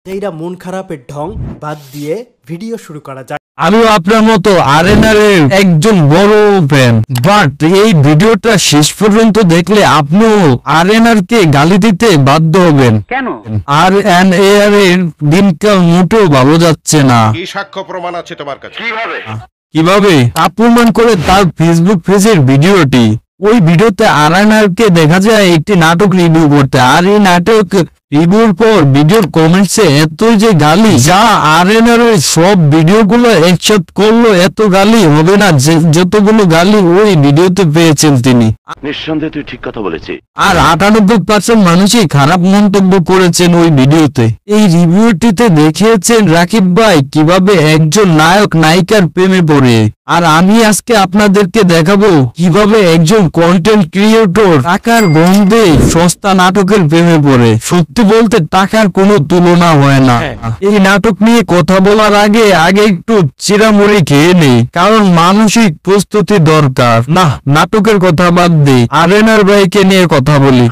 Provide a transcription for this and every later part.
এইরা মন খারাপের ঢং বাদ দিয়ে ভিডিও শুরু করা যায়। আমিও আপনার মতো আরএনআর এর একজন বড় ফ্যান, বাট এই ভিডিওটা শেষ পর্যন্ত দেখলে আপনিও আরএনআর কে গালি দিতে বাধ্য হবেন। কেন? আরএনআর এর দিনকাল মোটেও ভালো যাচ্ছে না। কি সাক্ষ্য প্রমাণ আছে তোমার কাছে? কিভাবে অপমান করে তার ফেসবুক পেজের ভিডিওটি, ওই ভিডিওতে আরএনআর কে দেখা যায় একটি নাটক রিভিউ করতে, আর এই নাটক রিভিউর পর ভিডিওর কমেন্টসে এত যে গালি, যা আরএনআর এর সব ভিডিওগুলো একসাথে করলো এত গালি হবে না যতগুলো গালি ওই ভিডিওতে পেয়েছেন তিনি। নিঃসন্দেহে তুই ঠিক কথা বলেছিস। আর 98% মানুষই খারাপ মন্তব্য করেছেন ওই ভিডিওতে। এই রিভিউটিতে দেখিয়েছেন রাকিব ভাই কিভাবে একজন নায়ক নায়িকার প্রেমে পড়ে, আর আমি আজকে আপনাদেরকে দেখাবো কিভাবে একজন কন্টেন্ট ক্রিয়েটর টাকার গন্ধে সস্তা নাটকের প্রেমে পড়ে। সত্যি বলতে টাকার কোনো তুলনা হয় না। এই নাটক নিয়ে কথা বলার আগে একটু চিরামুড়ি খেয়ে নেই, কারণ মানসিক প্রস্তুতি দরকার। না, নাটকের কথা বাদ দিই, আরএনআর ভাইকে নিয়ে কথা বলি।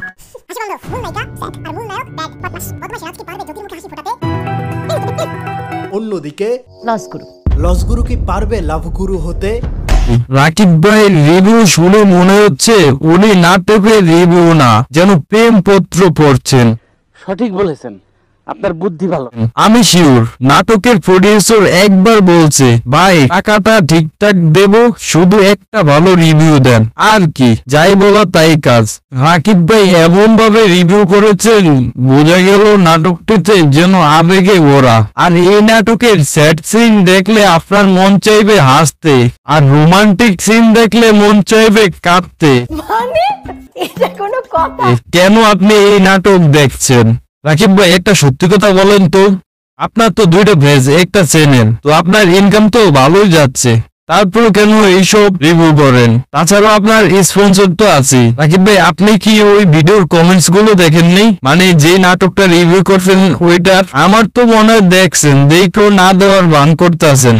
অন্যদিকে লসগুরু কি পারবে লাভগুরু হতে? রাকিব ভাইয়ের রিভিউ শুনে মনে হচ্ছে উনি নাটকের রিভিউ না, যেন প্রেম পত্র পড়ছেন। সঠিক বলেছেন, আপনার বুদ্ধি ভালো। আমি শিওর নাটকের প্রডিউসার একবার বলছে, ভাই টাকাটা ঠিকঠাক দেব, শুধু একটা ভালো রিভিউ দেন। আর কি, যাই বলা তাই কাজ। রাকিব ভাই এমন ভাবে রিভিউ করেছেন, বোঝা গেল নাটকটিতে যেন আবেগে ভরা। আর এই নাটকের স্যাড সিন দেখলে আপনার মন চাইবে হাসতে, আর রোমান্টিক সিন দেখলে মন চাইবে কাঁদতে। কেন আপনি এই নাটক দেখছেন? রাকিব ভাই একটা সত্যি কথা বলেন তো, আপনার তো দুইটা পেজ, একটা চ্যানেল, তো আপনার ইনকাম তো ভালোই যাচ্ছে, তারপর কেন এইসব রিভিউ করেন? তাছাড়াও আপনার স্পন্সর তো আছে। রাকিব ভাই আপনি কি ওই ভিডিওর কমেন্টস গুলো দেখেননি? মানে যে নাটকটা রিভিউ করছেন ওইটার? আমার তো মনে হয় দেখছেন, দেখো না দেওয়ার ভান করতে আছেন।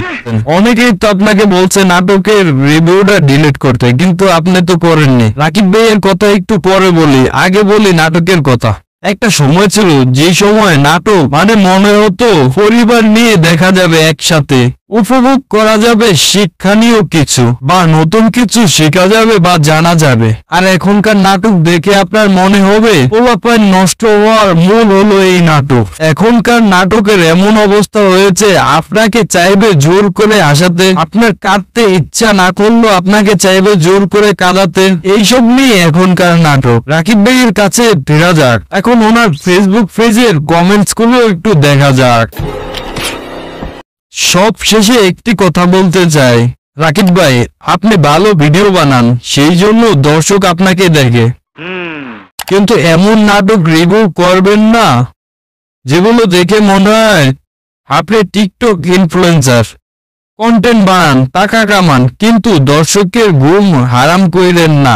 অনেকেই তো আপনাকে বলছে নাটকের রিভিউটা ডিলিট করতে, কিন্তু আপনি তো করেননি। রাকিব ভাই এর কথা একটু পরে বলি, আগে বলি নাটকের কথা। একটা সময় ছিল যে সময় নাটক মানে মনে হতো পরিবার নিয়ে দেখা যাবে, একসাথে উপভোগ করা যাবে, শিক্ষণীয় কিছু বা নতুন কিছু শেখা যাবে বা জানা যাবে। আর এখনকার নাটক দেখে আপনার মনে হবে পোলাপান নষ্ট হওয়ার মূল হলো এই নাটক। এখনকার নাটকের এমন অবস্থা হয়েছে, আপনাকে চাইবে জোর করে হাসাতে, আপনার কাঁদতে ইচ্ছা না করলেও আপনাকে চাইবে জোর করে কাঁদাতে। এইসব নিয়ে এখনকার নাটক। রাকিব ভাইয়ের কাছে ফেরা যাক, এখন ওনার ফেসবুক পেজের কমেন্টস গুলো একটু দেখা যাক। সব শেষে একটি কথা বলতে চাই, রাকিব ভাই আপনি ভালো ভিডিও বানান, সেই জন্য দর্শক আপনাকে দেখে, কিন্তু এমন নাটক রিভিউ করবেন না যেগুলো দেখে মনে হয় আপনি টিকটক ইনফ্লুয়েন্সার। কন্টেন্ট বানান, টাকা কামান, কিন্তু দর্শকের ঘুম হারাম কইরেন না।